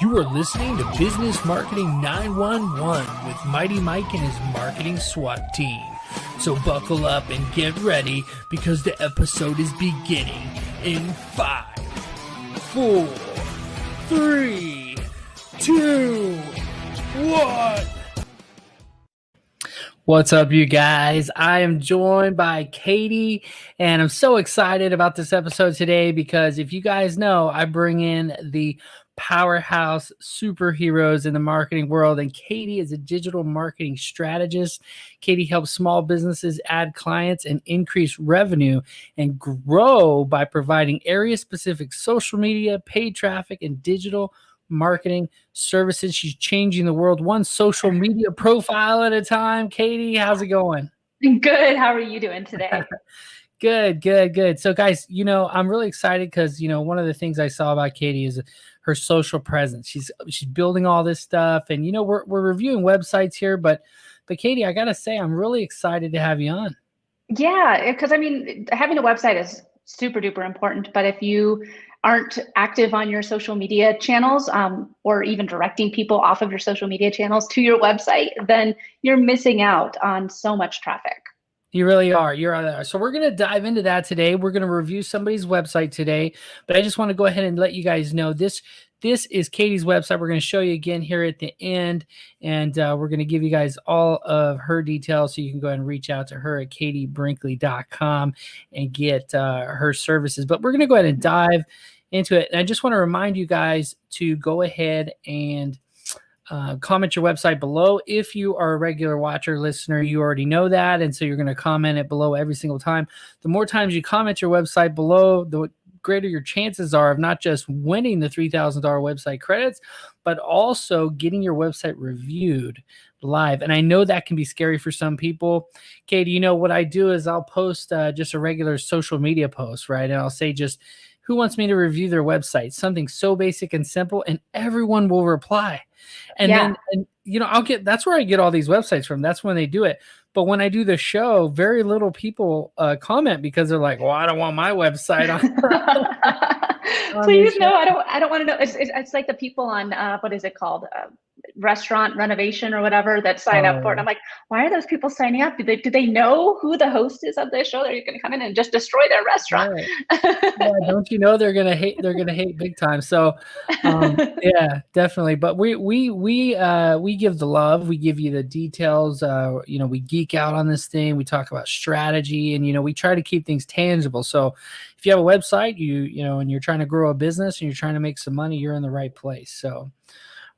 You are listening to Business Marketing 911 with Mighty Mike and his marketing SWAT team. So buckle up and get ready because the episode is beginning in 5, 4, 3, 2, 1. What's up, you guys? I am joined by Katie, and I'm so excited about this episode today because if you guys know, I bring in the powerhouse superheroes in the marketing world, and Katie is a digital marketing strategist. Katie helps small businesses add clients and increase revenue and grow by providing area-specific social media, paid traffic, and digital marketing services. She's changing the world one social media profile at a time. Katie, how's it going? Good. How are you doing today? Good. So guys, I'm really excited because, one of the things I saw about Katie is her social presence. She's building all this stuff, and, we're reviewing websites here, but Katie, I got to say, I'm really excited to have you on. Yeah, because having a website is super duper important, but if you aren't active on your social media channels, or even directing people off of your social media channels to your website, then you're missing out on so much traffic. You really are. You're on there. So we're going to dive into that today. We're going to review somebody's website today, but I just want to go ahead and let you guys know this is Katie's website. We're going to show you again here at the end, and we're going to give you guys all of her details so you can go ahead and reach out to her at katiebrinkley.com and get her services. But we're going to go ahead and dive into it. And I just want to remind you guys to go ahead and comment your website below. If you are a regular watcher, listener, you already know that. And so you're going to comment it below every single time. The more times you comment your website below, the greater your chances are of not just winning the $3,000 website credits, but also getting your website reviewed live. And I know that can be scary for some people. Katie, what I do is I'll post just a regular social media post, right? And I'll say just, who wants me to review their website? Something so basic and simple, and everyone will reply. And then, that's where I get all these websites from. That's when they do it. But when I do the show, very little people comment because they're like, well, I don't want my website on. Please, no, I don't want to know. It's like the people on, what is it called? Restaurant renovation or whatever that sign up for it. I'm like, why are those people signing up? Do they know who the host is of this show? They're going to come in and just destroy their restaurant. Right. Yeah, don't you know they're going to hate big time. So yeah, definitely. But we give the love, we give you the details. We geek out on this thing. We talk about strategy, and we try to keep things tangible. So if you have a website, and you're trying to grow a business and you're trying to make some money, you're in the right place. So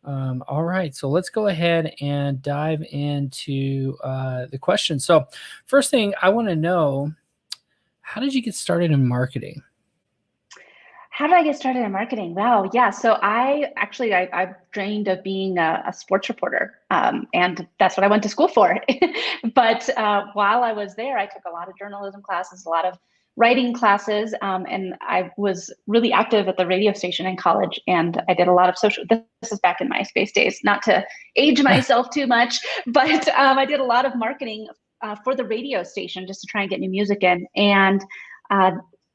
all right, so let's go ahead and dive into the question. So first thing I want to know, how did you get started in marketing? How did I get started in marketing? Wow. Yeah. So I dreamed of being a sports reporter, and that's what I went to school for. But while I was there, I took a lot of journalism classes, a lot of writing classes, and I was really active at the radio station in college, and I did a lot of social. This is back in MySpace days, not to age myself too much, but I did a lot of marketing for the radio station just to try and get new music in. And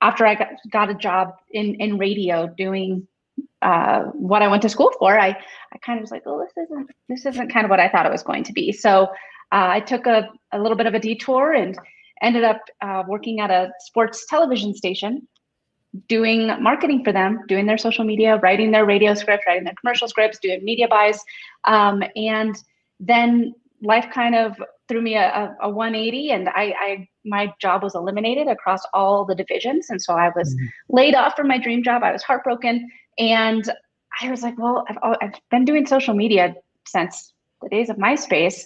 after I got a job in radio doing what I went to school for, I kind of was like, oh, this isn't kind of what I thought it was going to be. So I took a little bit of a detour and ended up working at a sports television station, doing marketing for them, doing their social media, writing their radio script, writing their commercial scripts, doing media buys. And then life kind of threw me a 180, and my job was eliminated across all the divisions. And so I was laid off from my dream job. I was heartbroken. And I was like, well, I've been doing social media since the days of MySpace.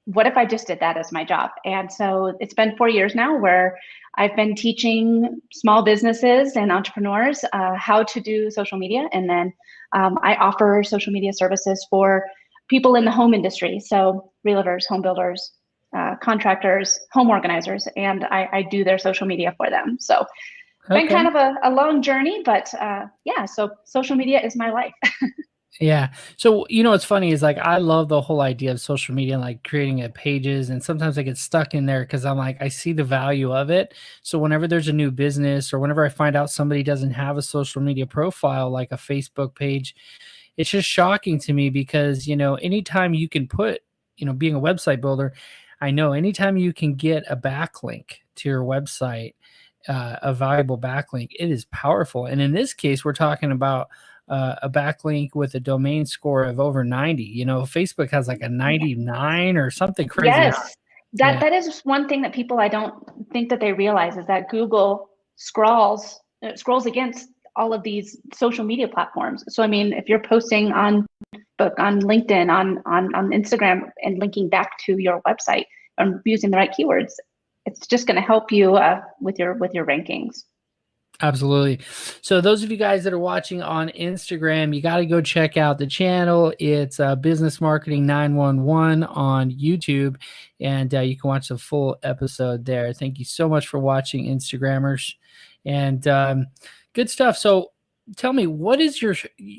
What if I just did that as my job? And so it's been 4 years now where I've been teaching small businesses and entrepreneurs how to do social media. And then I offer social media services for people in the home industry. So realtors, home builders, contractors, home organizers, and I do their social media for them. So it's been kind of a long journey, but yeah, so social media is my life. Yeah. So, you know, what's funny is like I love the whole idea of social media and like creating a pages. And sometimes I get stuck in there because I'm like, I see the value of it. So whenever there's a new business or whenever I find out somebody doesn't have a social media profile, like a Facebook page, it's just shocking to me because, you know, anytime you can put, you know, being a website builder, I know anytime you can get a backlink to your website, a valuable backlink, it is powerful. And in this case, we're talking about a backlink with a domain score of over 90. You know, Facebook has like a 99 or something crazy high. Yes, that Yeah. that is one thing that people I don't think that they realize is that Google scrolls against all of these social media platforms. So I mean, if you're posting on book on LinkedIn, on Instagram, and linking back to your website and using the right keywords, it's just going to help you with your rankings. Absolutely. So those of you guys that are watching on Instagram, you got to go check out the channel. It's Business Marketing 911 on YouTube, and you can watch the full episode there. Thank you so much for watching, Instagrammers, and good stuff. So tell me, what is your?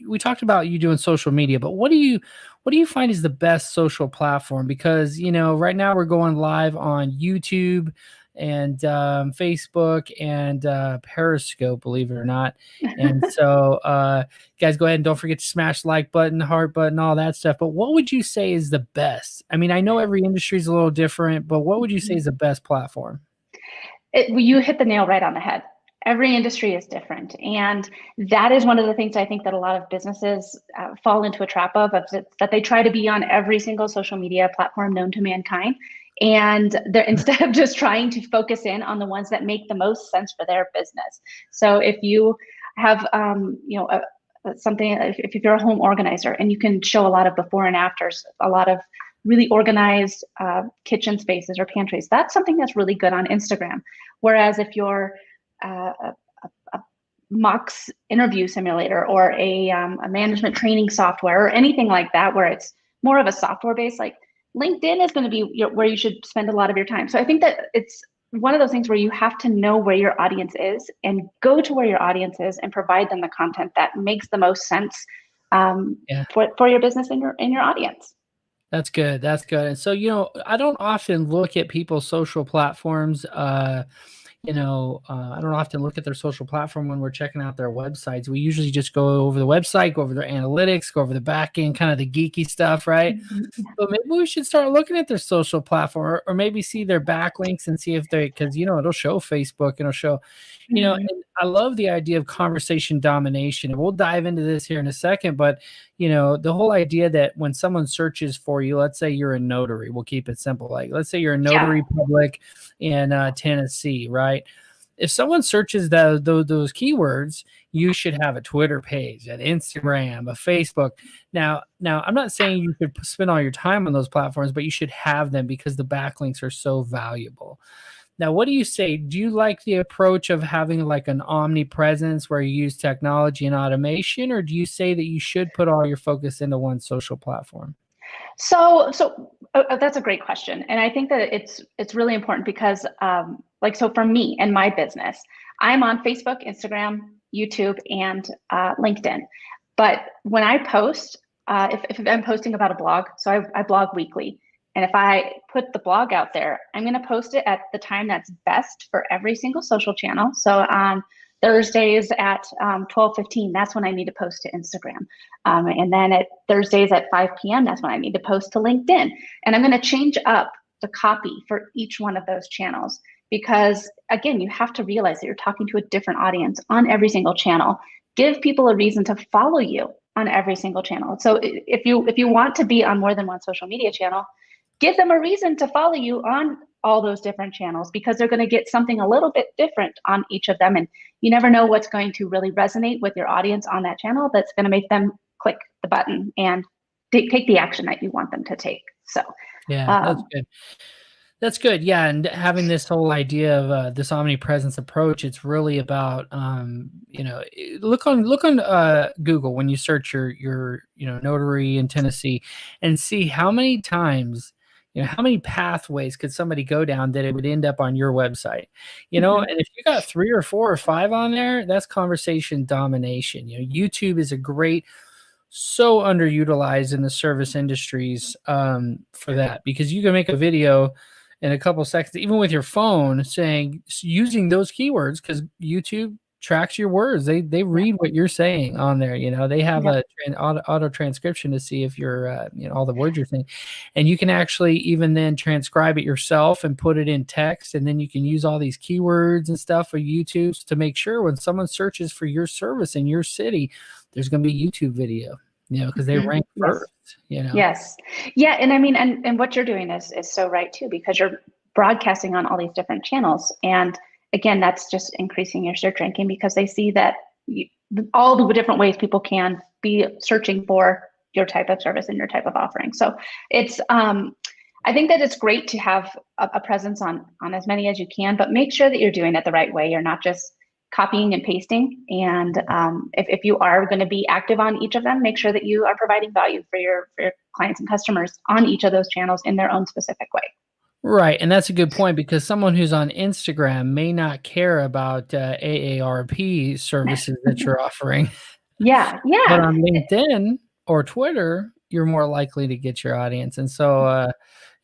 We talked about you doing social media, but what do you find is the best social platform? Because you know, right now we're going live on YouTube and Facebook and Periscope, believe it or not. And so, guys, go ahead and don't forget to smash the like button, heart button, all that stuff. But what would you say is the best? I mean, I know every industry is a little different, but what would you say is the best platform? You hit the nail right on the head. Every industry is different. And that is one of the things I think that a lot of businesses fall into a trap of that they try to be on every single social media platform known to mankind. And they're instead of just trying to focus in on the ones that make the most sense for their business. So if you have, something, if you're a home organizer and you can show a lot of before and afters, a lot of really organized kitchen spaces or pantries, that's something that's really good on Instagram. Whereas if you're a Mox interview simulator or a management training software or anything like that, where it's more of a software base, like LinkedIn is going to be where you should spend a lot of your time. So I think that it's one of those things where you have to know where your audience is and go to where your audience is and provide them the content that makes the most sense Yeah. for your business and your audience. That's good. That's good. And so, you know, I don't often look at people's social platforms. I don't often look at their social platform when we're checking out their websites. We usually just go over the website, go over their analytics, go over the back end, kind of the geeky stuff, right? But maybe we should start looking at their social platform or maybe see their backlinks and see if they, because, you know, it'll show Facebook and it'll show, you know, and I love the idea of conversation domination. And we'll dive into this here in a second. But, you know, the whole idea that when someone searches for you, let's say you're a notary, we'll keep it simple. Like, let's say you're a notary public in Tennessee, right? If someone searches those keywords, you should have a Twitter page, an Instagram, a Facebook. Now, I'm not saying you should spend all your time on those platforms, but you should have them because the backlinks are so valuable. Now, what do you say? Do you like the approach of having like an omnipresence where you use technology and automation, or do you say that you should put all your focus into one social platform? So that's a great question, and I think that it's really important because, so for me and my business, I'm on Facebook, Instagram, YouTube, and LinkedIn. But when I post, if I'm posting about a blog, so I blog weekly, and if I put the blog out there, I'm going to post it at the time that's best for every single social channel. So on Thursdays at 12:15, that's when I need to post to Instagram. And then at Thursdays at 5 p.m., that's when I need to post to LinkedIn. And I'm going to change up the copy for each one of those channels because, again, you have to realize that you're talking to a different audience on every single channel. Give people a reason to follow you on every single channel. So if you want to be on more than one social media channel, give them a reason to follow you on all those different channels because they're going to get something a little bit different on each of them. And you never know what's going to really resonate with your audience on that channel that's going to make them click the button and take the action that you want them to take. So Yeah, that's good. That's good. Yeah, and having this whole idea of this omnipresence approach, it's really about look on Google when you search your notary in Tennessee, and see how many times, how many pathways could somebody go down that it would end up on your website, and if you got 3 or 4 or 5 on there, that's conversation domination. YouTube is a great so underutilized in the service industries for that, because you can make a video in a couple seconds, even with your phone, saying using those keywords, because YouTube tracks your words. They Yeah. read what you're saying on there. They have Yep. a auto transcription to see if you're all the words you're saying, and you can actually even then transcribe it yourself and put it in text, and then you can use all these keywords and stuff for YouTube to make sure when someone searches for your service in your city, there's going to be a YouTube video, because they rank Yes. first. Yes. Yeah. And I mean, and what you're doing is so right too, because you're broadcasting on all these different channels. And again, that's just increasing your search ranking because they see that all the different ways people can be searching for your type of service and your type of offering. So it's, I think that it's great to have a presence on as many as you can, but make sure that you're doing it the right way. You're not just copying and pasting. And if you are going to be active on each of them, make sure that you are providing value for your clients and customers on each of those channels in their own specific way. Right, and that's a good point, because someone who's on Instagram may not care about AARP services that you're offering, Yeah, but yeah. on LinkedIn or Twitter, you're more likely to get your audience. And so,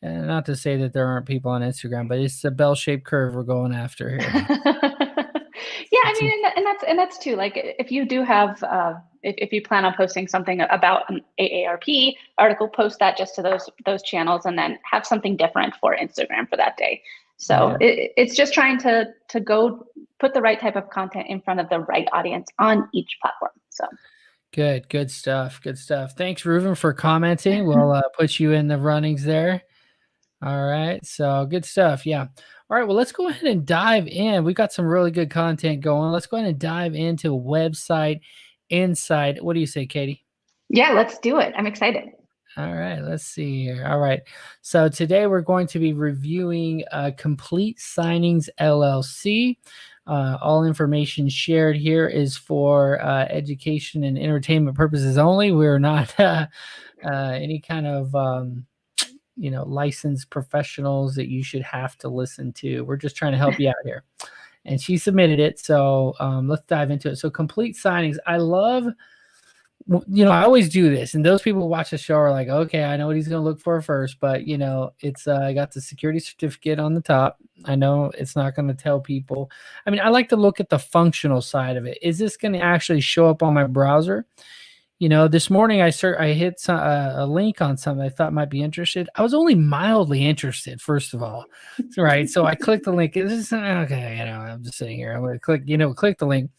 and not to say that there aren't people on Instagram, but it's a bell-shaped curve we're going after here. Yeah, I mean, and that's too. Like, if you do have, if you plan on posting something about an AARP article, post that just to those channels, and then have something different for Instagram for that day. So Yeah. it's just trying to go put the right type of content in front of the right audience on each platform. So Good stuff. Good stuff. Thanks, Reuven, for commenting. We'll put you in the runnings there. All right. So good stuff. Yeah. All right. Well, let's go ahead and dive in. We've got some really good content going. Let's go ahead and dive into website insight. What do you say, Katie? yeah, let's do it. I'm excited. All right. Let's see here. All right. So today we're going to be reviewing Complete Signings LLC. All information shared here is for education and entertainment purposes only. We're not any kind of licensed professionals that you should have to listen to. We're just trying to help you out here. And she submitted it. So let's dive into it. So Complete Signings. I love, I always do this. And those people who watch the show are like, okay, I know what he's going to look for first. But, it's I got the security certificate on the top. I know it's not going to tell people. I mean, I like to look at the functional side of it. Is this going to actually show up on my browser? This morning I hit a link on something I thought might be interested. I was only mildly interested, first of all, right? So I clicked the link. This is okay. I'm just sitting here. I'm going to click the link,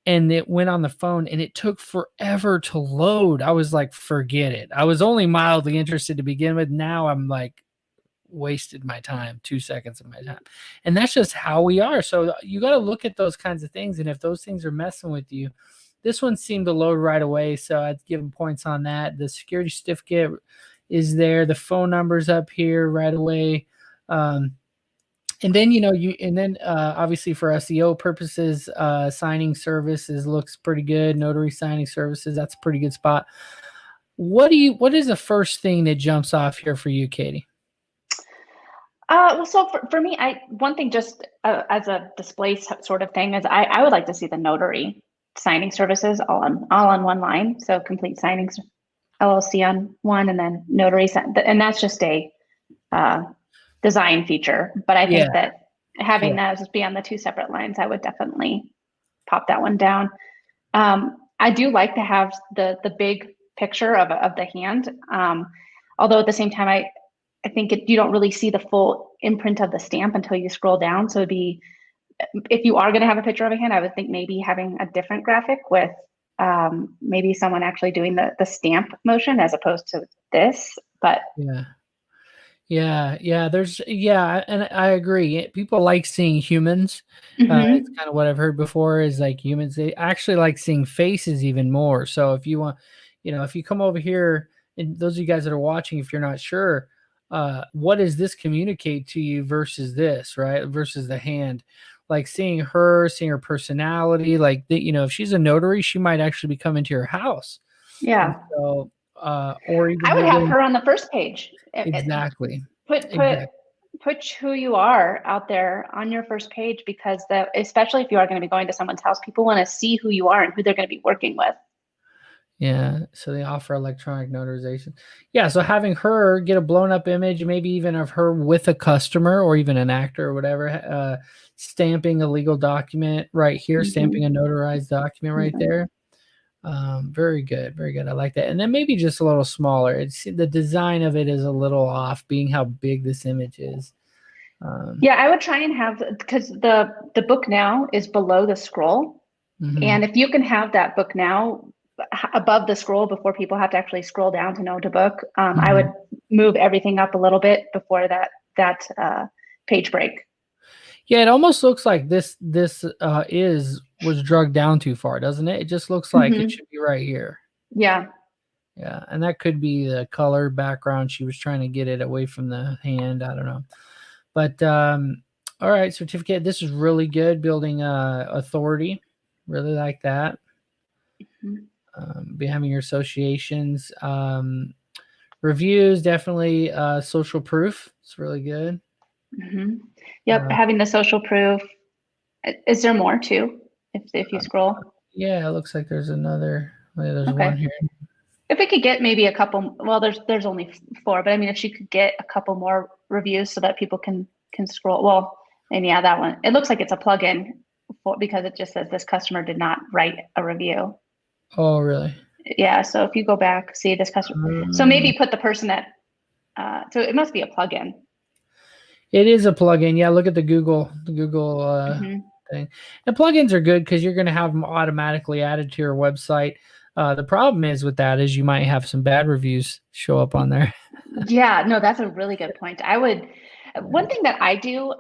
and it went on the phone, and it took forever to load. I was like, forget it. I was only mildly interested to begin with. Now I'm like, wasted my time, 2 seconds of my time, and that's just how we are. So you got to look at those kinds of things, and if those things are messing with you. This one seemed to load right away, so I'd give them points on that. The security certificate is there. The phone number's up here right away. And then obviously for SEO purposes, signing services looks pretty good. Notary signing services, that's a pretty good spot. What is the first thing that jumps off here for you, Katie? Well, so for me, one thing just as a display sort of thing is I would like to see the notary signing services all on one line. So Complete Signings LLC on one, and then notary, and that's just a design feature. But I think that having that just be on the two separate lines, I would definitely pop that one down. I do like to have the big picture of the hand, although at the same time, I think you don't really see the full imprint of the stamp until you scroll down. So it'd be, if you are going to have a picture of a hand, I would think maybe having a different graphic with maybe someone actually doing the stamp motion as opposed to this. But yeah, and I agree. People like seeing humans. It's kind of what I've heard before is like humans. They actually like seeing faces even more. So if you want, if you come over here, and those of you guys that are watching, if you're not sure, what does this communicate to you versus this, right? Versus the hand. Like seeing her personality, like if she's a notary, she might actually be coming to your house. Yeah. And so, or even I would have her on the first page. Exactly. Put who you are out there on your first page, because especially if you are going to be going to someone's house, people want to see who you are and who they're going to be working with. Yeah, so they offer electronic notarization. Yeah, so having her get a blown up image, maybe even of her with a customer or even an actor or whatever, stamping a legal document right here, stamping a notarized document right Mhm. there. Very good, very good. I like that. And then maybe just a little smaller. It's the design of it is a little off, being how big this image is. Yeah, I would try and have, because the book now is below the scroll. Mhm, And if you can have that book now above the scroll before people have to actually scroll down to know to book, I would mhm. move everything up a little bit before that page break. Yeah, it almost looks like this is was drugged down too far, doesn't it? It just looks like it Hmm. should be right here. Yeah. Yeah, and that could be the color background. She was trying to get it away from the hand. I don't know. But all right, certificate. This is really good. Building authority. Really like that. Mhm. Be having your associations. Reviews, definitely social proof. It's really good. Hmm. Yep. Uh, Having the social proof. Is there more too? If you scroll. yeah, it looks like there's another. Yeah, there's one Okay. here. If we could get maybe a couple, well, there's only four, but I mean, if she could get a couple more reviews so that people can scroll. Well, and yeah, that one. It looks like it's a plugin for because it just says this customer did not write a review. Oh, really? Yeah, so if you go back, see this customer. So Uh, maybe put the person that. So it must be a plugin. it is a plugin. Yeah, look at the Google Hmm. thing. And plugins are good because you're going to have them automatically added to your website. The problem is with that is you might have some bad reviews show up on there. Yeah, no, that's a really good point. I would. One thing that I do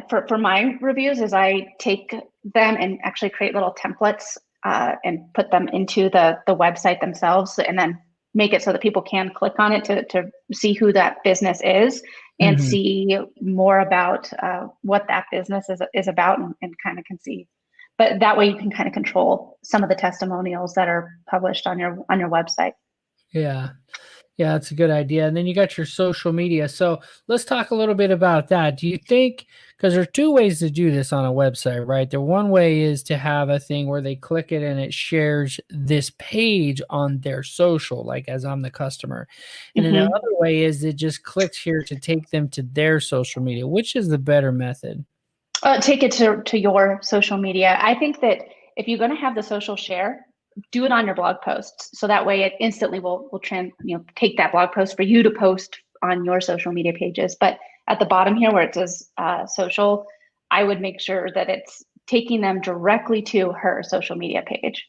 for my reviews is I take them and actually create little templates and put them into the website themselves, and then make it so that people can click on it to see who that business is and Mhm. see more about what that business is about and kind of can see. But that way you can kind of control some of the testimonials that are published on your website. Yeah. Yeah, that's a good idea. And then you got your social media. So let's talk a little bit about that. Do you think, because there's two ways to do this on a website, right? The one way is to have a thing where they click it and it shares this page on their social, like as I'm the customer. And then the Hmm. other way is it just clicks here to take them to their social media. Which is the better method? Take it to your social media. I think that if you're going to have the social share, do it on your blog posts. So that way it instantly will take that blog post for you to post on your social media pages. But at the bottom here where it says social, I would make sure that it's taking them directly to her social media page.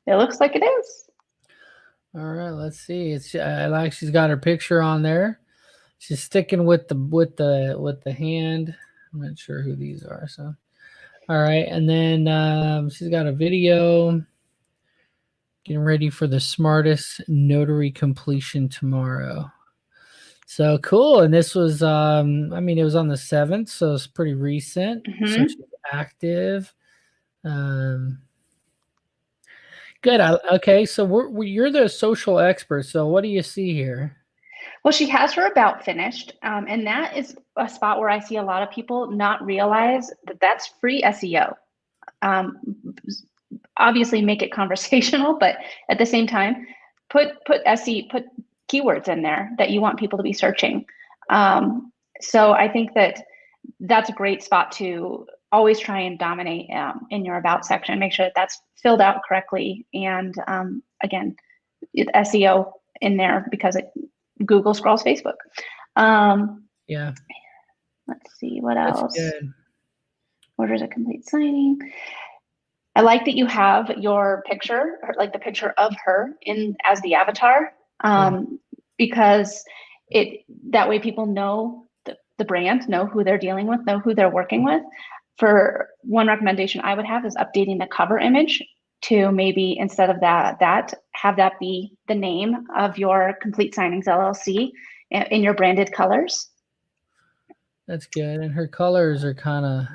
It looks like it is. All right, let's see. It's I like she's got her picture on there. She's sticking with the hand. I'm not sure who these are, so all right, and then she's got a video getting ready for the smartest notary completion tomorrow. So cool. And this was, I mean, it was on the 7th, so it's pretty recent. So Hmm. she's active. Um, good. Okay. So you're the social expert. So what do you see here? Well, she has her about finished, and that is a spot where I see a lot of people not realize that that's free SEO. Um, Obviously make it conversational, but at the same time, put SE put keywords in there that you want people to be searching. So I think that that's a great spot to always try and dominate in your about section. Make sure that that's filled out correctly, and again, SEO in there because Google scrolls Facebook. Um, Yeah, let's see what that's else. good. Orders a complete signing. I like that you have your picture, or like the picture of her in as the avatar, Yeah. because it that way people know the brand, know who they're dealing with, know who they're working with. For one recommendation I would have is updating the cover image to maybe instead of that have that be the name of your Complete Signings LLC in your branded colors. That's good. And her colors are kind of,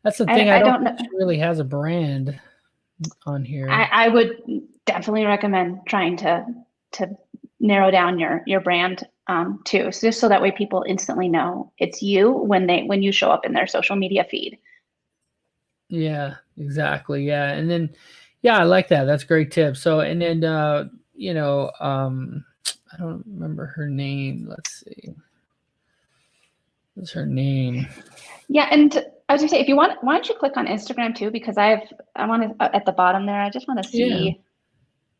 that's the I, thing. I I don't don't think know. she really has a brand on here. I would definitely recommend trying to narrow down your brand too, so just so that way people instantly know it's you when you show up in their social media feed. Yeah, exactly. Yeah. And then, yeah, I like that. That's a great tip. So, and then, I don't remember her name. Let's see. What's her name? Yeah, and I was gonna say, if you want, why don't you click on Instagram too? Because I want to at the bottom there. I just want to Yeah. see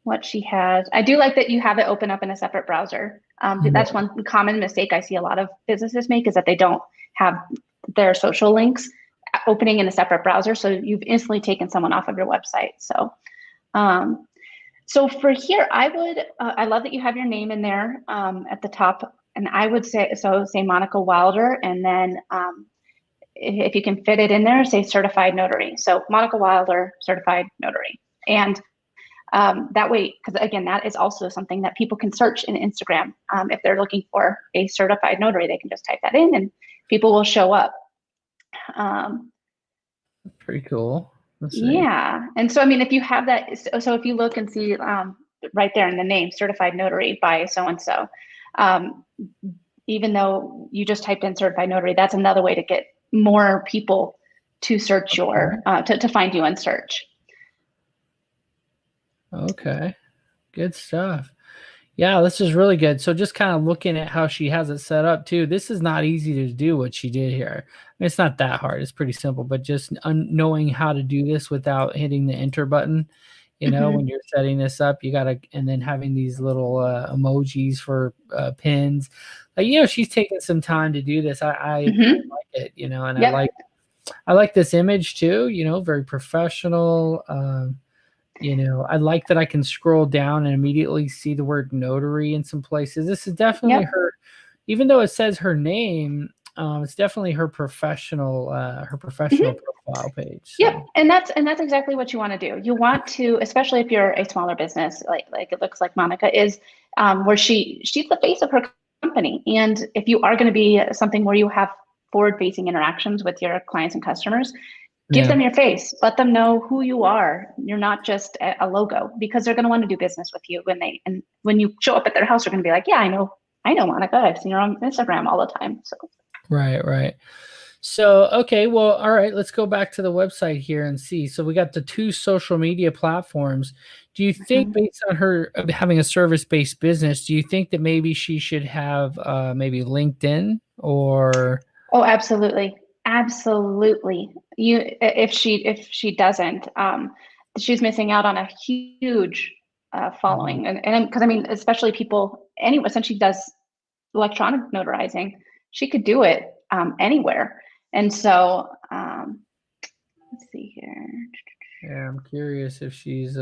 what she has. I do like that you have it open up in a separate browser. That's Yeah. one common mistake I see a lot of businesses make is that they don't have their social links opening in a separate browser. So you've instantly taken someone off of your website. Um, so for here, I love that you have your name in there at the top. And I would say Monica Wilder, and then if you can fit it in there, say certified notary. So Monica Wilder, certified notary. And that way, because again, that is also something that people can search in Instagram. If they're looking for a certified notary, they can just type that in and people will show up. Um, Pretty cool. Let's see. yeah. And so, I mean, if you have that, so if you look and see right there in the name, certified notary by so-and-so, um, even though you just typed in certified notary, that's another way to get more people to search to find you and search. Okay. Good stuff. Yeah, this is really good. So just kind of looking at how she has it set up too. This is not easy to do what she did here. I mean, it's not that hard. It's pretty simple, but just knowing how to do this without hitting the enter button, when you're setting this up, you gotta, and then having these little emojis for pins. She's taking some time to do this. I like it, and Yep. I like this image too. Very professional. I like that I can scroll down and immediately see the word notary in some places. This is definitely Yep. her, even though it says her name, it's definitely her professional profile page. So. Yep, and that's exactly what you want to do. You want to, especially if you're a smaller business, like it looks like Monica is, where she's the face of her company. And if you are going to be something where you have forward-facing interactions with your clients and customers, give Yeah. them your face. Let them know who you are. You're not just a logo, because they're going to want to do business with you when you show up at their house, they're going to be like, yeah, I know Monica. I've seen her on Instagram all the time. So. Right. So, okay, well, all right, let's go back to the website here and see. So we got the 2 social media platforms. Do you think, based on her having a service-based business, do you think that maybe she should have maybe LinkedIn or? Oh, absolutely. Absolutely. If she doesn't, she's missing out on a huge following. And because I mean, especially people anyway, since she does electronic notarizing, she could do it anywhere. And so let's see here. Yeah, I'm curious if she's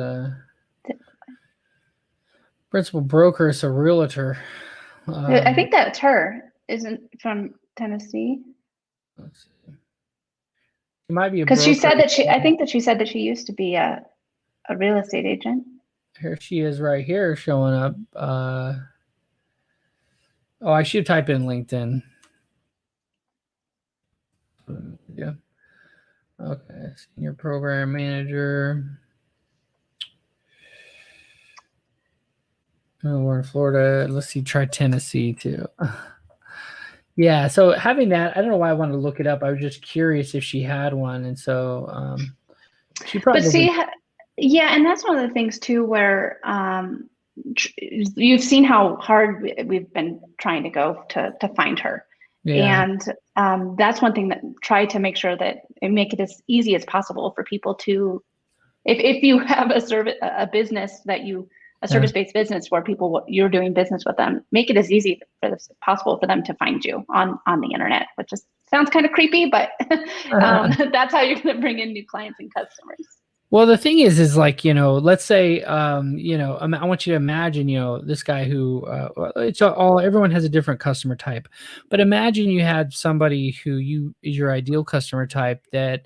principal broker, is a realtor. I think that's her, isn't from Tennessee. Let's see. She might be a Because she broker. said that I think that she said that she used to be a real estate agent. Here she is right here showing up. I should type in LinkedIn. Yeah. Okay. Senior program manager. Oh, we're in Florida. Let's see. Try Tennessee too. Yeah. So having that, I don't know why I wanted to look it up. I was just curious if she had one, and so she probably. But see, yeah, and that's one of the things too, where you've seen how hard we've been trying to go to find her. Yeah. And that's one thing that try to make sure that make it as easy as possible for people to, if you have a business a service-based business where you're doing business with them, make it as easy as possible for them to find you on the internet, which sounds kind of creepy, but that's how you're going to bring in new clients and customers. Well, the thing is like, let's say, I want you to imagine, this guy who, everyone has a different customer type, but imagine you had somebody who is your ideal customer type that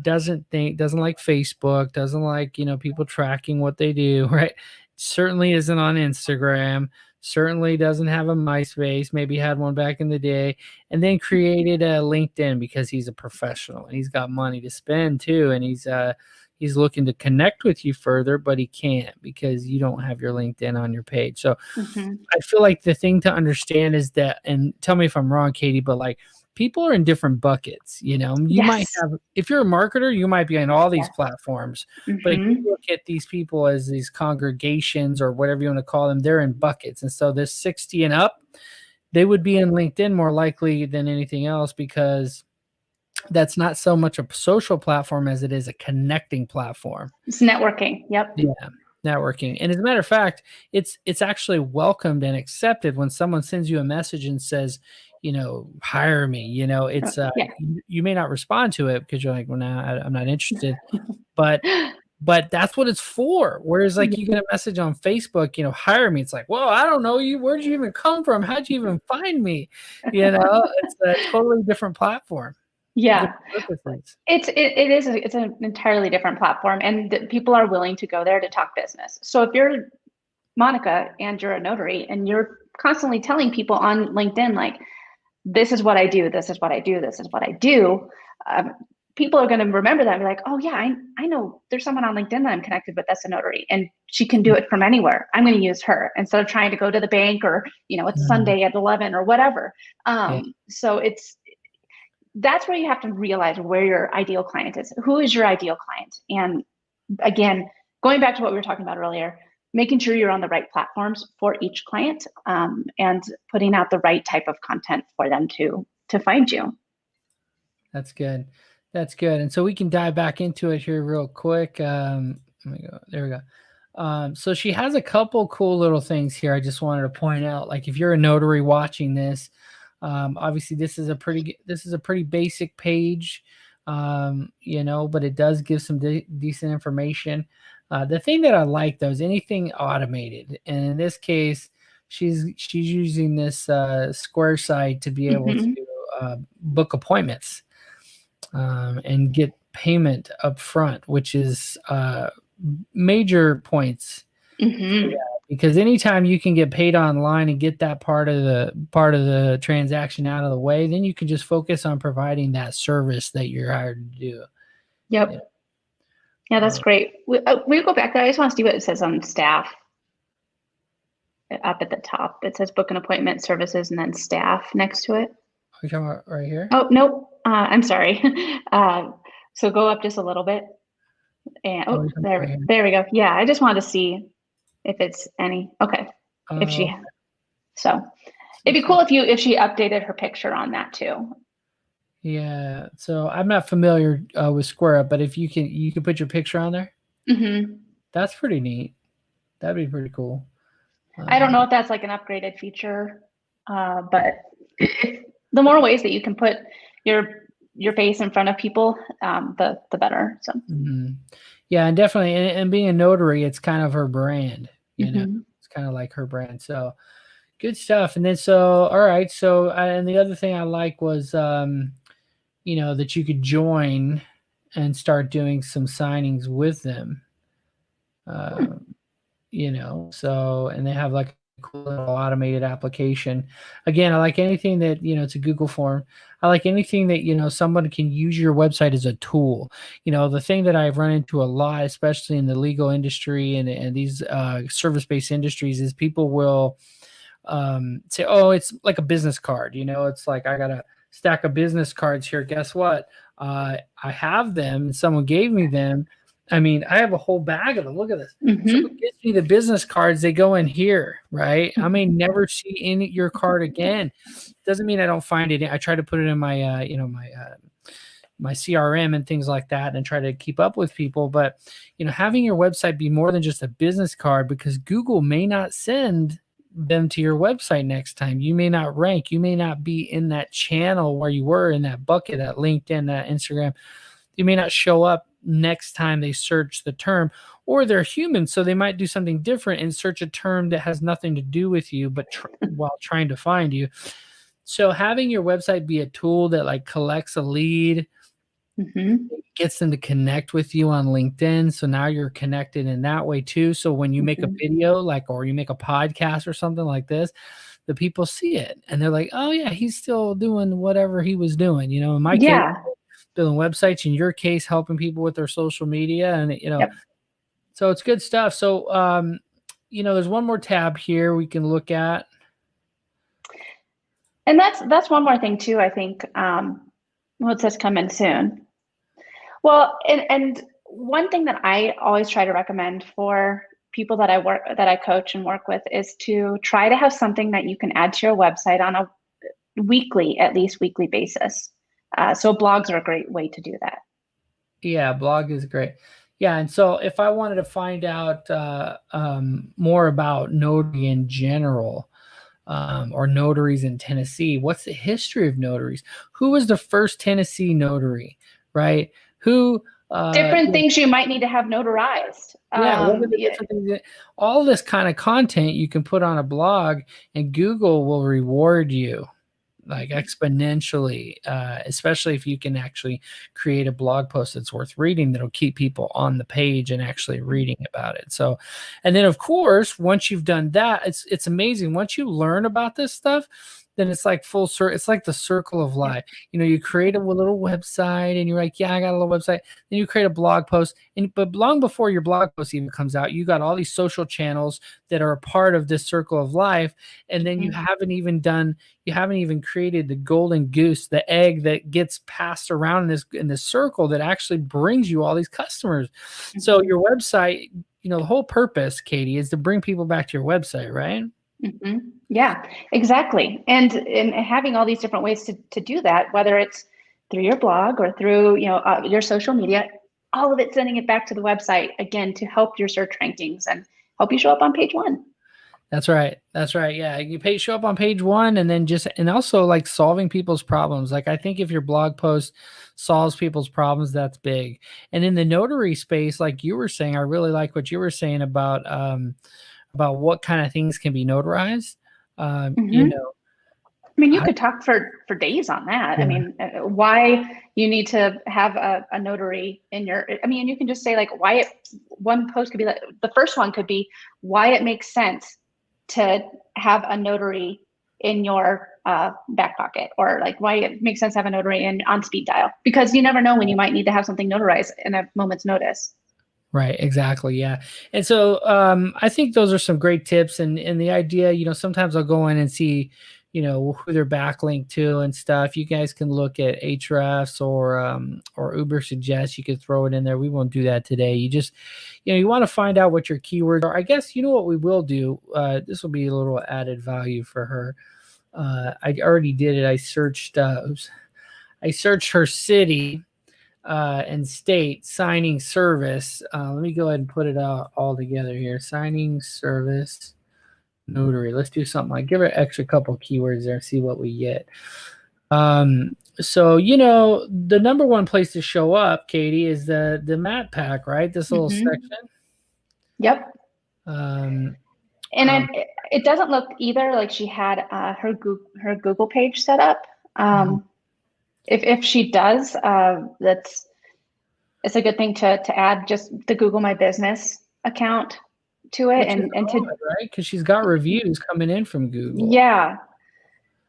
doesn't like Facebook, doesn't like, people tracking what they do, right? Certainly isn't on Instagram, certainly doesn't have a MySpace, maybe had one back in the day, and then created a LinkedIn because he's a professional and he's got money to spend too, and he's looking to connect with you further, but he can't because you don't have your LinkedIn on your page. So I feel like the thing to understand is that, and tell me if I'm wrong, Katie, but like people are in different buckets. You might Yes. have, if you're a marketer, you might be on all these Yes. platforms, but if you Mm-hmm. look at these people as these congregations or whatever you want to call them, they're in buckets. And so this 60 and up, they would be in LinkedIn more likely than anything else, because that's not so much a social platform as it is a connecting platform. It's networking. Yep. Yeah, networking. And as a matter of fact, it's actually welcomed and accepted when someone sends you a message and says, hire me. It's Yeah. you may not respond to it because you're like, well, no, I'm not interested. But that's what it's for. Whereas like you get a message on Facebook, hire me. It's like, well, I don't know you. Where'd you even come from? How'd you even find me? It's a totally different platform. Yeah. Different purposes. It's an entirely different platform, and people are willing to go there to talk business. So if you're Monica and you're a notary and you're constantly telling people on LinkedIn, like, this is what I do, this is what I do, this is what I do, people are going to remember that and be like, oh yeah, I know there's someone on LinkedIn that I'm connected with that's a notary and she can do it from anywhere. I'm going to use her instead of trying to go to the bank, or it's Sunday at 11 or whatever. Yeah. So that's where you have to realize where your ideal client is. Who is your ideal client? And again, going back to what we were talking about earlier, making sure you're on the right platforms for each client, and putting out the right type of content for them to find you. That's good. That's good. And so we can dive back into it here real quick. Let me go. There we go. So she has a couple cool little things here I just wanted to point out. Like if you're a notary watching this, obviously this is a pretty basic page, but it does give some decent information. The thing that I like though is anything automated, and in this case, she's using this Square site to be able to book appointments, and get payment up front, which is major points. Mm-hmm. Because anytime you can get paid online and get that part of the transaction out of the way, then you can just focus on providing that service that you're hired to do. Yep. Yeah, that's great. We go back there. I just want to see what it says on staff. Up at the top, it says book an appointment, services, and then staff next to it. Are you talking about right here? Oh, nope. I'm sorry. So go up just a little bit. And there we go. Yeah, I just wanted to see if it's any. Okay. So it'd be cool if she updated her picture on that too. Yeah. So I'm not familiar with Square Up, but if you can put your picture on there. Mm-hmm. That's pretty neat. That'd be pretty cool. I don't know if that's like an upgraded feature, but the more ways that you can put your face in front of people, the better. So. Yeah, and definitely, and being a notary, it's kind of her brand. Mm-hmm. It's kind of like her brand. So good stuff. And then all right. So and the other thing I like was that you could join and start doing some signings with them. So, and they have like a cool little automated application. Again, I like anything that, it's a Google form. I like anything that, someone can use your website as a tool. The thing that I've run into a lot, especially in the legal industry and these service-based industries, is people will say, oh, it's like a business card. It's like, I got a stack of business cards here. Guess what? I have them and someone gave me them. I mean, I have a whole bag of them. Look at this. Mm-hmm. Someone gives me the business cards. They go in here, right? I may never see your card again. Doesn't mean I don't find it. I try to put it in my, my CRM and things like that, and try to keep up with people. But, having your website be more than just a business card, because Google may not send them to your website next time. You may not rank. You may not be in that channel where you were, in that bucket, at LinkedIn, that Instagram. You may not show up next time they search the term, or they're human, so they might do something different and search a term that has nothing to do with you, but while trying to find you. So having your website be a tool that like collects a lead, gets them to connect with you on LinkedIn. So now you're connected in that way too. So when you make a video, or you make a podcast or something like this, the people see it and they're like, oh yeah, he's still doing whatever he was doing. In my case, building websites, in your case, helping people with their social media, and so it's good stuff. So there's one more tab here we can look at. And that's one more thing too, I think. Well, it says come in soon. Well, and one thing that I always try to recommend for people that I coach and work with is to try to have something that you can add to your website on a weekly, at least weekly basis. So blogs are a great way to do that. Yeah, blog is great. Yeah, and so if I wanted to find out more about notary in general, or notaries in Tennessee, what's the history of notaries? Who was the first Tennessee notary, right? Who, Different things you might need to have notarized. yeah, what are the Yeah. different things all this kind of content you can put on a blog, and Google will reward you like exponentially, especially if you can actually create a blog post that's worth reading, that'll keep people on the page and actually reading about it. So, and then of course, once you've done that, it's amazing. Once you learn about this stuff, then it's like full circle. It's like the circle of life. You know, you create a little website and you're like, yeah, I got a little website. Then you create a blog post. But long before your blog post even comes out, you got all these social channels that are a part of this circle of life. And then you haven't even created the golden goose, the egg that gets passed around in this circle that actually brings you all these customers. So your website, the whole purpose, Katie, is to bring people back to your website, right? Mm-hmm. Yeah, exactly. And having all these different ways to do that, whether it's through your blog or through, your social media, all of it sending it back to the website again to help your search rankings and help you show up on page one. That's right. That's right. Yeah. Show up on page one, and then and also like solving people's problems. Like I think if your blog post solves people's problems, that's big. And in the notary space, like you were saying, I really like what you were saying about what kind of things can be notarized. Mm-hmm. I mean, you could talk for days on that. Yeah. I mean, why you need to have a notary in your, I mean, you can just say like one post could be like, the first one could be why it makes sense to have a notary in your back pocket, or like why it makes sense to have a notary on speed dial, because you never know when you might need to have something notarized in a moment's notice. Right, exactly. Yeah. And so I think those are some great tips, and the idea, sometimes I'll go in and see, who they're backlinked to and stuff. You guys can look at Ahrefs or Uber Suggest. You could throw it in there. We won't do that today. You just, you want to find out what your keywords are. I guess what we will do. This will be a little added value for her. I already did it. I searched her city and state signing service. Let me go ahead and put it out all together here. Signing service notary. Let's do something like give her an extra couple keywords there and see what we get. So the number one place to show up, Katie, is the map pack, right? This little section. Yep. Um, And it doesn't look either like she had her Google page set up. If she does, it's a good thing to add just the Google My Business account to it, and to right, because she's got reviews coming in from Google. Yeah.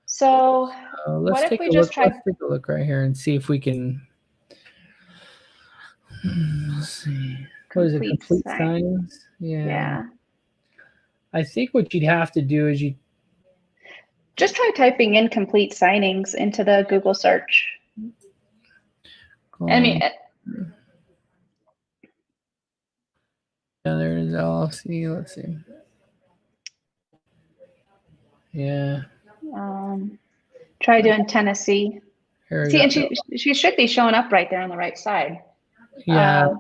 So let's what if take we a just look. tried? Let's take a look right here and see if we can. Let's see. What is it? Complete signings? Yeah. I think what you'd have to do is you just try typing in complete signings into the Google search. I mean, there it is. LLC. Let's see. Yeah. Try doing Tennessee. See, go. and she should be showing up right there on the right side. Yeah.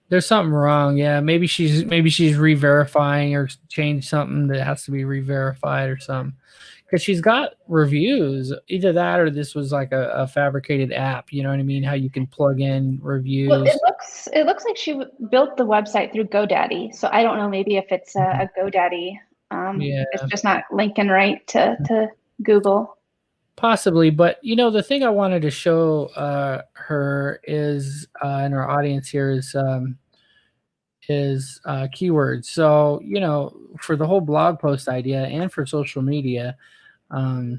There's something wrong. Yeah, maybe she's re-verifying or changed something that has to be re-verified or something. Because she's got reviews, either that or this was like a fabricated app. You know what I mean? How you can plug in reviews. Well, it looks like she built the website through GoDaddy. So I don't know, maybe if it's a GoDaddy, it's just not linking right to Google. Possibly, but the thing I wanted to show her is, in our audience here is keywords. So for the whole blog post idea and for social media, I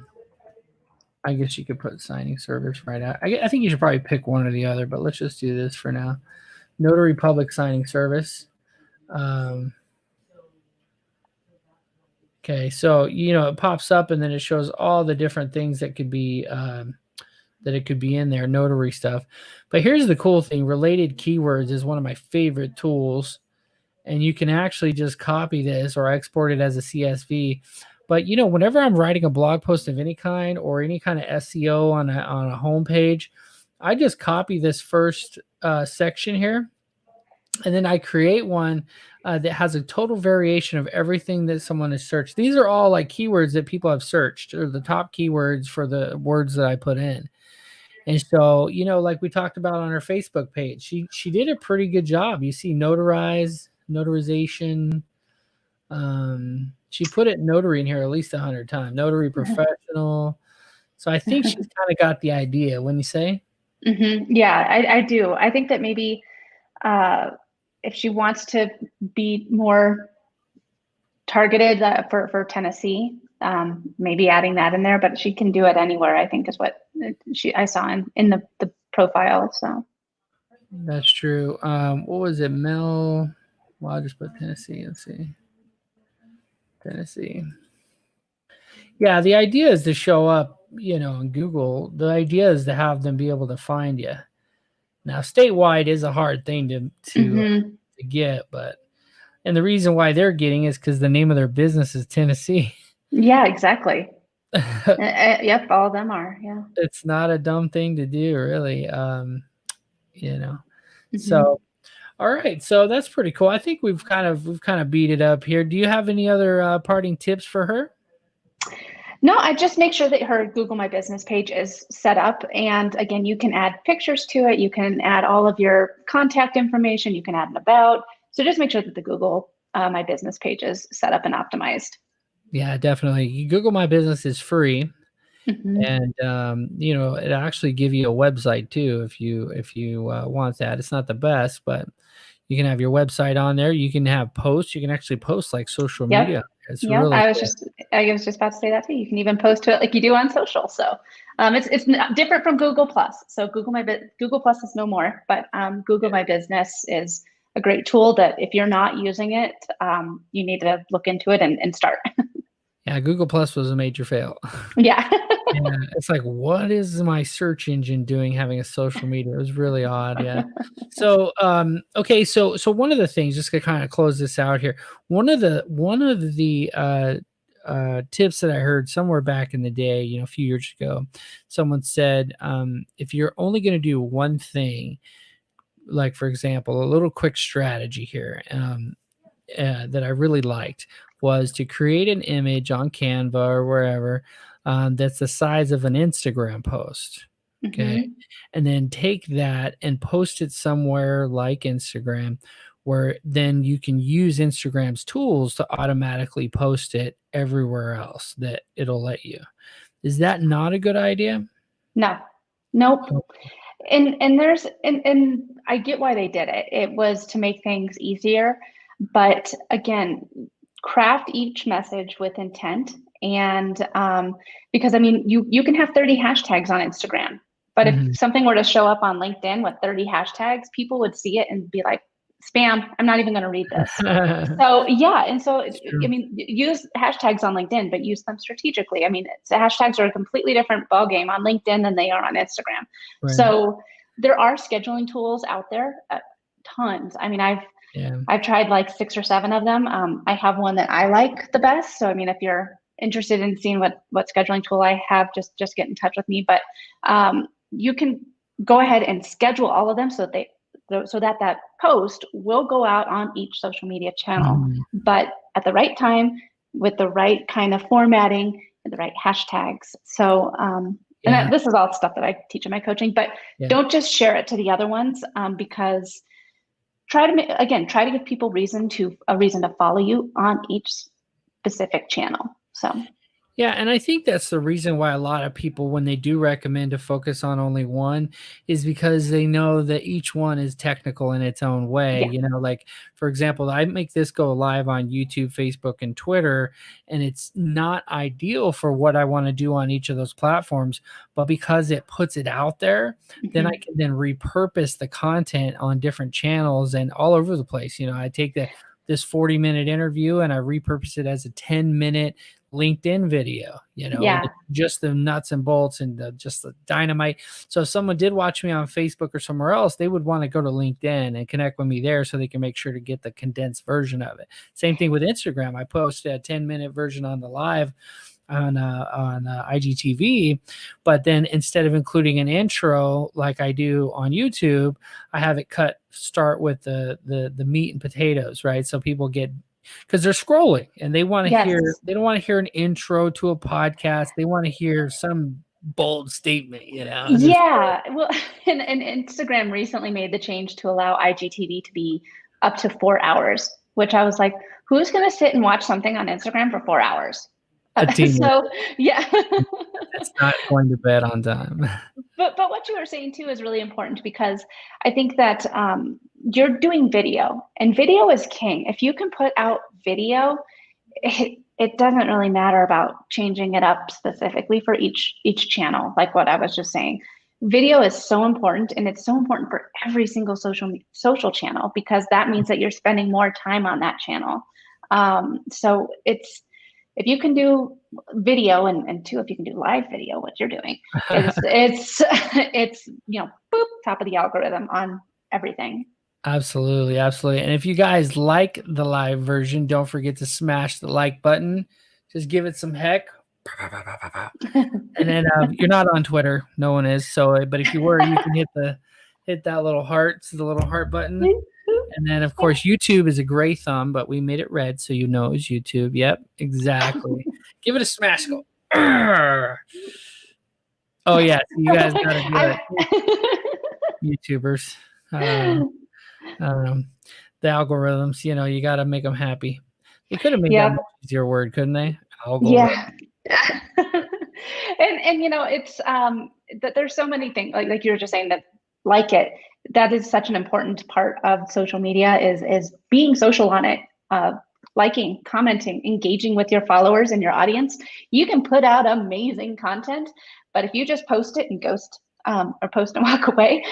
guess you could put signing service right out. I think you should probably pick one or the other, but let's just do this for now. Notary public signing service. Okay, so it pops up and then it shows all the different things that could be that it could be in there, notary stuff. But here's the cool thing: related keywords is one of my favorite tools, and you can actually just copy this or export it as a CSV. But whenever I'm writing a blog post of any kind or any kind of SEO on a homepage, I just copy this first section here, and then I create one that has a total variation of everything that someone has searched. These are all like keywords that people have searched, or the top keywords for the words that I put in. And so, like we talked about on her Facebook page, she did a pretty good job. You see notarization. She put it notary in here at least 100 times. Notary professional. So I think she's kind of got the idea. When you say, Yeah, I do. I think that maybe if she wants to be more targeted for Tennessee, maybe adding that in there, but she can do it anywhere, I think is what I saw in the profile. So that's true. What was it? Mel. Well, I'll just put Tennessee. Let's see. Tennessee. Yeah, the idea is to show up, in Google. The idea is to have them be able to find you. Now, statewide is a hard thing to get, and the reason why they're getting is because the name of their business is Tennessee. Yeah, exactly. Yep, all of them are. Yeah, it's not a dumb thing to do, really. So, all right, so that's pretty cool. I think we've kind of beat it up here. Do you have any other parting tips for her? No, I just make sure that her Google My Business page is set up. And again, you can add pictures to it. You can add all of your contact information. You can add an about. So just make sure that the Google My Business page is set up and optimized. Yeah, definitely. Google My Business is free. And it actually give you a website too if you want that. It's not the best, but you can have your website on there. You can have posts. You can actually post like social media. It's really I was just about to say that too. You can even post to it like you do on social. So it's different from Google Plus. So Google Plus is no more, but Google My Business is a great tool that if you're not using it, you need to look into it and start. Yeah, Google Plus was a major fail. Yeah. Yeah, it's like, what is my search engine doing having a social media? It was really odd. Yeah. So, okay. So one of the things, just to kind of close this out here, one of the tips that I heard somewhere back in the day, a few years ago, someone said, if you're only going to do one thing, like for example, a little quick strategy here, that I really liked was to create an image on Canva or wherever that's the size of an Instagram post. Okay. And then take that and post it somewhere like Instagram, where then you can use Instagram's tools to automatically post it everywhere else that it'll let you. Is that not a good idea? No. Nope. Okay. And there's and I get why they did it. It was to make things easier, but again, craft each message with intent. And because I mean, you can have 30 hashtags on Instagram, but if something were to show up on LinkedIn with 30 hashtags, people would see it and be like, spam, I'm not even going to read this. So yeah, and so I mean, use hashtags on LinkedIn, but use them strategically. I mean, hashtags are a completely different ballgame on LinkedIn than they are on Instagram. Right. So there are scheduling tools out there, tons. I mean, I've tried like 6 or 7 of them. I have one that I like the best. So I mean, if you're interested in seeing what scheduling tool I have, just get in touch with me. But you can go ahead and schedule all of them so that post will go out on each social media channel, but at the right time with the right kind of formatting and the right hashtags. So, and this is all stuff that I teach in my coaching, but don't just share it to the other ones, because try to give people a reason to follow you on each specific channel. So. Yeah, and I think that's the reason why a lot of people, when they do recommend to focus on only one, is because they know that each one is technical in its own way. Like, for example, I make this go live on YouTube, Facebook, and Twitter, and it's not ideal for what I want to do on each of those platforms. But because it puts it out there, then I can then repurpose the content on different channels and all over the place. I take the this 40-minute interview and I repurpose it as a 10-minute LinkedIn video, Yeah. just the nuts and bolts and just the dynamite. So if someone did watch me on Facebook or somewhere else, they would want to go to LinkedIn and connect with me there so they can make sure to get the condensed version of it. Same thing with Instagram. I post a 10-minute version on the live on IGTV, but then instead of including an intro like I do on YouTube, I have it start with the meat and potatoes, right? So people get, because they're scrolling and they want to Yes. hear, they don't want to hear an intro to a podcast. They want to hear some bold statement, Yeah. Well, and Instagram recently made the change to allow IGTV to be up to 4 hours, which I was like, who's going to sit and watch something on Instagram for 4 hours? A team. So yeah. It's not going to bed on time. But what you were saying too is really important, because I think that you're doing video, and video is king. If you can put out video, it doesn't really matter about changing it up specifically for each channel, like what I was just saying. Video is so important, and it's so important for every single social channel, because that means that you're spending more time on that channel. So if you can do video, and two, if you can do live video, what you're doing, it's boop, top of the algorithm on everything. Absolutely. And if you guys like the live version, don't forget to smash the like button. Just give it some heck. And then you're not on Twitter. No one is. So, but if you were, you can hit that little heart, the little heart button. And then, of course, YouTube is a gray thumb, but we made it red, so you know it's YouTube. Yep, exactly. Give it a smash. Go. Oh, yeah. So you guys got to do it. YouTubers. The algorithms, you got to make them happy. They could have made that much easier word, couldn't they? Yeah. and it's that there's so many things, like you were just saying, that is such an important part of social media, is being social on it, liking, commenting, engaging with your followers and your audience. You can put out amazing content, but if you just post it and ghost, or post and walk away,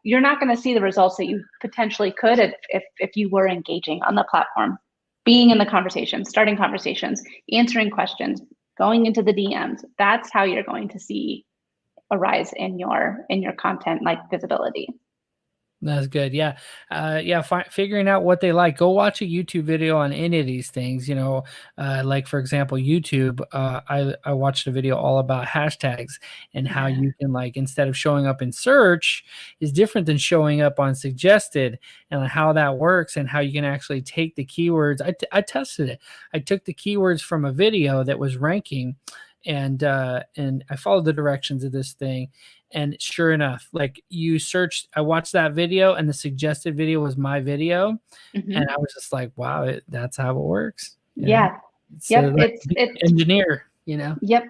you're not going to see the results that you potentially could if you were engaging on the platform, being in the conversation, starting conversations, answering questions, going into the DMs. That's how you're going to see a rise in your content, like visibility. That's good. Yeah. Figuring out what they like. Go watch a YouTube video on any of these things, like, for example, YouTube. I watched a video all about hashtags and how you can, like, instead of showing up in search is different than showing up on suggested, and how that works, and how you can actually take the keywords. I tested it. I took the keywords from a video that was ranking, and I followed the directions of this thing. And sure enough, like, I watched that video, and the suggested video was my video. Mm-hmm. And I was just like, wow, that's how it works. Yeah. Yep. It's engineer, Yep.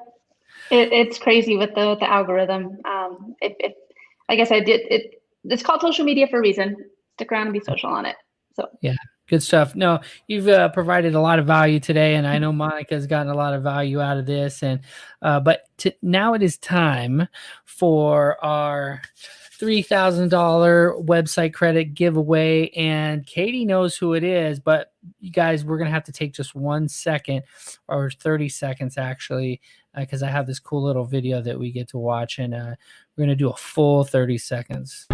It's crazy with the algorithm. Like I said, it's called social media for a reason. Stick around and be social on it. So yeah. Good stuff. No, you've provided a lot of value today, and I know Monica's gotten a lot of value out of this. And but now it is time for our $3,000 website credit giveaway, and Katie knows who it is. But you guys, we're gonna have to take just 1 second, or 30 seconds actually, because I have this cool little video that we get to watch, and we're gonna do a full 30 seconds.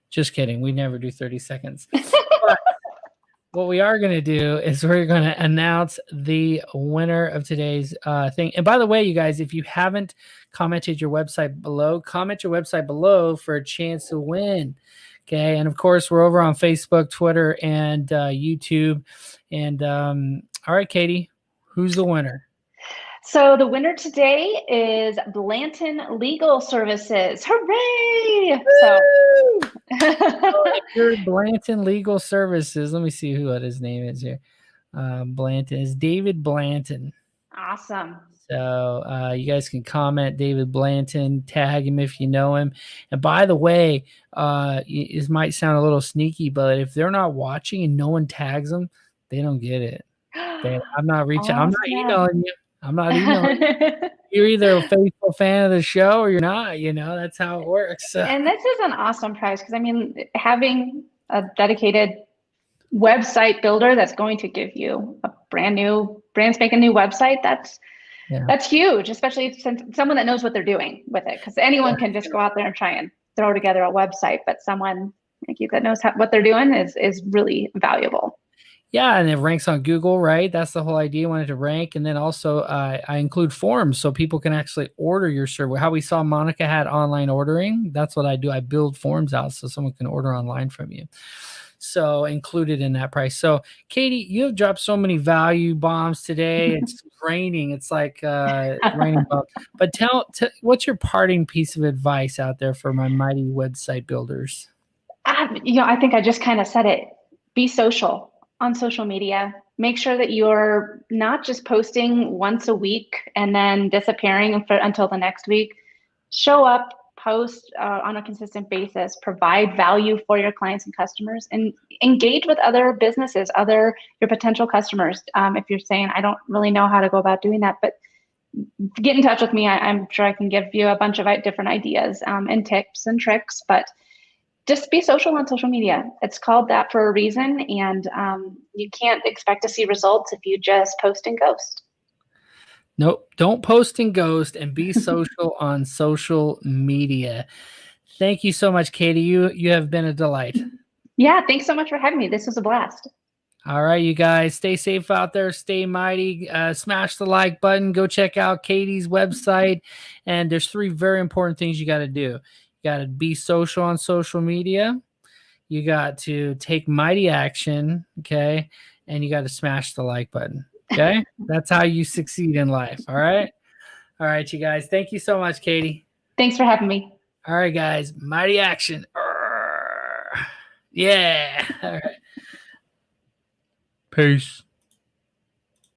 Just kidding. We never do 30 seconds. But what we are going to do is we're going to announce the winner of today's thing. And by the way, you guys, if you haven't commented your website below, comment your website below for a chance to win. Okay. And of course, we're over on Facebook, Twitter, and YouTube. And all right, Katie, who's the winner? So the winner today is Blanton Legal Services. Hooray! So if you're Blanton Legal Services, let me see who his name is here. Blanton is David Blanton. Awesome. So you guys can comment David Blanton, tag him if you know him. And by the way, it might sound a little sneaky, but if they're not watching and no one tags them, they don't get it. I'm not reaching. Awesome. I'm not emailing you. I'm not emailing. You're either a faithful fan of the show or you're not, that's how it works. And this is an awesome prize because I mean, having a dedicated website builder that's going to give you a brand spanking new website, Yeah. that's huge, especially since someone that knows what they're doing with it. Because anyone can just go out there and try and throw together a website, but someone like you that knows what they're doing is really valuable. Yeah, and it ranks on Google, right? That's the whole idea. Wanted to rank, and then also I include forms so people can actually order your service. How we saw Monica had online ordering, that's what I do. I build forms out so someone can order online from you. So included in that price. So Katie, you have dropped so many value bombs today. It's raining. It's like raining bombs. But what's your parting piece of advice out there for my mighty website builders? I think I just kind of said it. Be social on social media. Make sure that you're not just posting once a week and then disappearing until the next week. Show up, post on a consistent basis, provide value for your clients and customers, and engage with other businesses, your potential customers. If you're saying, I don't really know how to go about doing that, but get in touch with me. I'm sure I can give you a bunch of different ideas and tips and tricks, but just be social on social media. It's called that for a reason, and you can't expect to see results if you just post and ghost. Nope, don't post and ghost, and be social on social media. Thank you so much, Katie. You have been a delight. Yeah, thanks so much for having me. This was a blast. All right, you guys, stay safe out there. Stay mighty. Smash the like button. Go check out Katie's website. And there's 3 very important things you got to do. You got to be social on social media. You got to take mighty action, okay? And you got to smash the like button, okay? That's how you succeed in life, all right? All right, you guys. Thank you so much, Katie. Thanks for having me. All right, guys. Mighty action. Yeah. All right. Peace.